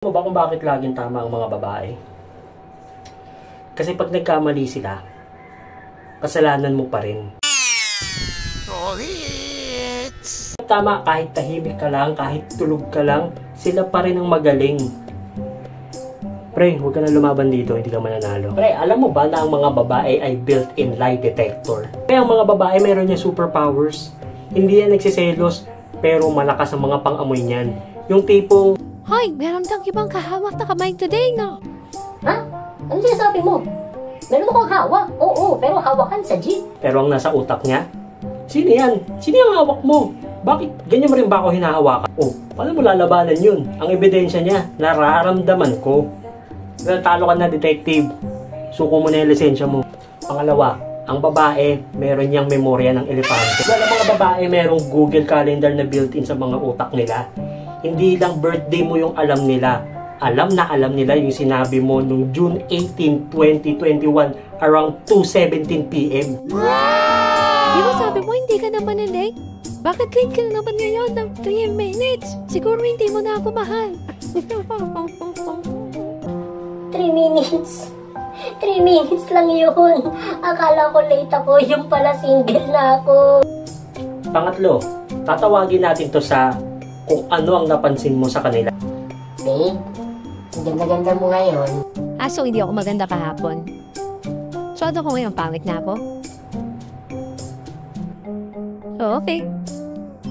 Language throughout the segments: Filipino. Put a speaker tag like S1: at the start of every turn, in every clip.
S1: Mo ba kung bakit laging tama ang mga babae? Kasi pag nagkamali sila, kasalanan mo pa rin. Tama, kahit tahimik ka lang, kahit tulog ka lang, sila pa rin ang magaling. Pre, huwag ka na lumaban dito, hindi ka mananalo. Pre, alam mo ba na ang mga babae ay built-in lie detector? Kaya ang mga babae meron niya superpowers. Hindi yan nagsiselos, pero malakas ang mga pang-amoy niyan. Yung tipo,
S2: Hoy, meron kang ibang kahawak na kamay today, no?
S3: Ha? Ano sinasabi mo? Meron akong hawak. Oo, pero hawakan sa jeep.
S1: pero ang nasa utak niya, sino yan? Sino yung hawak mo? Bakit ganyan mo rin ba ako hinahawakan? Oh, paano mo lalabanan yun? Ang ebidensya niya, nararamdaman ko. Talo ka na, detective. Suko mo na yung lisensya mo. Pangalawa, ang babae, meron niyang memorya ng elepante. Wala mga babae, merong Google Calendar na built-in sa mga utak nila. Hindi lang birthday mo yung alam nila. Alam na alam nila yung sinabi mo nung June 18, 2021 around 2:17 PM.
S2: Di ba sabi mo hindi ka naman nanay? Bakit late ka na naman ngayon ng 3 minutes? Siguro hindi mo na ako mahal.
S3: 3 minutes. 3 minutes lang yun. Akala ko late ako. Yung pala single na ako.
S1: Pangatlo, tatawagin natin to sa kung ano ang napansin mo sa kanila.
S3: Babe, ang ganda-ganda mo ngayon.
S2: So hindi ako maganda kahapon. So ano ko ngayon, pangit na ako? Okay.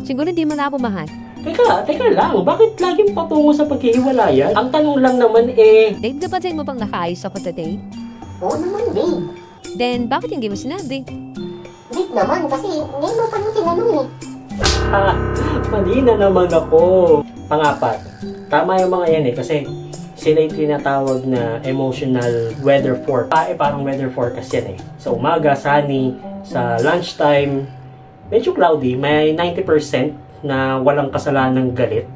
S2: Siguro hindi mo na ako mahal.
S1: Teka lang, bakit laging patungo sa paghihiwalayan? Ang tanong lang naman
S2: Dave, kapatid mo bang nakaayos ako today?
S3: Oo naman, babe.
S2: Then, bakit hindi mo sinabi?
S3: Babe naman, kasi ngayon mo pa nung tinanong eh.
S1: mali na naman ako. Pangapat, tama yung mga yan kasi sila yung tinatawag na emotional weather forecast. Parang weather forecast yan Sa umaga, sunny. Sa lunchtime, medyo cloudy. May 90% na walang kasalanang galit.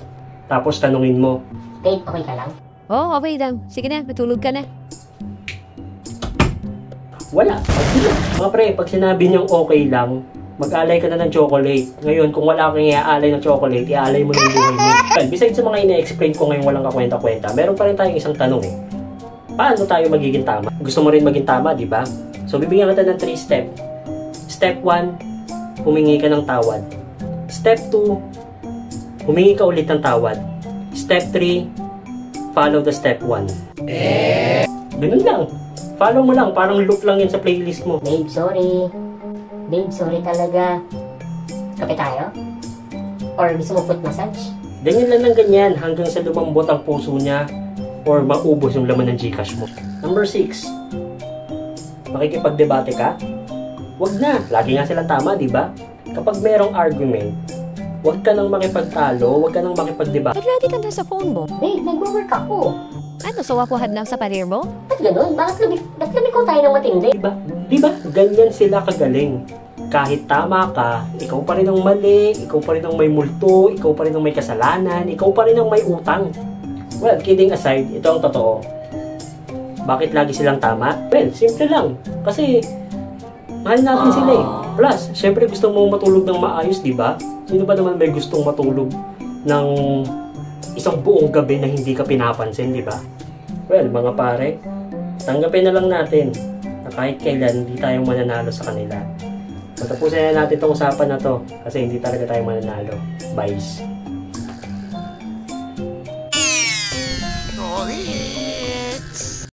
S1: Tapos tanungin mo,
S3: Babe, okay ka lang?
S2: Oh, okay lang. Sige na, matulog ka na.
S1: wala. Mga pre, pag sinabi niyang okay lang, mag-alay ka na ng chocolate. Ngayon, kung wala kang iaalay ng chocolate, iaalay mo na yung buhay mo. Besides sa mga ina-explain ko ngayon walang kakwenta-kwenta, meron pa rin tayong isang tanong Paano tayo magiging tama? Gusto mo rin maging tama, di ba? So, bibigyan kita ng 3 step. Step 1, humingi ka ng tawad. Step 2, humingi ka ulit ng tawad. Step 3, follow the step 1. Ganun lang. Follow mo lang. Parang loop lang yan sa playlist mo.
S3: Babe, sorry. Babe, sorry talaga. Kape tayo? Or gusto mo foot massage?
S1: Ganyan lang ng ganyan hanggang sa lumambot ang puso niya or maubos yung laman ng Gcash mo. Number 6. Makikipagdebate ka? Wag na. Lagi nga silang tama, di ba? Kapag merong argument, wag ka nang makipagtalo, wag ka nang makipagdebate.
S2: Ba't lagi ka na sa phone mo?
S3: Babe, nag-work ako.
S2: Ano, so ako hadlang sa parir mo?
S3: Ba't ganun? Bakit lumiko tayo ng matindi?
S1: Di ba? Ganyan sila kagaling. Kahit tama ka, ikaw pa rin ang mali, ikaw pa rin ang may multo, ikaw pa rin ang may kasalanan, ikaw pa rin ang may utang. Well, kidding aside, ito ang totoo. Bakit lagi silang tama? Well, simple lang. Kasi, mahal natin sila Plus, syempre gusto mo matulog ng maayos, di ba? Sino ba naman may gustong matulog ng isang buong gabi na hindi ka pinapansin, di ba? Well, mga pare, tanggapin na lang natin na kahit kailan hindi tayo mananalo sa kanila. Tapusin na natin itong usapan na to kasi hindi talaga tayo mananalo. Bye.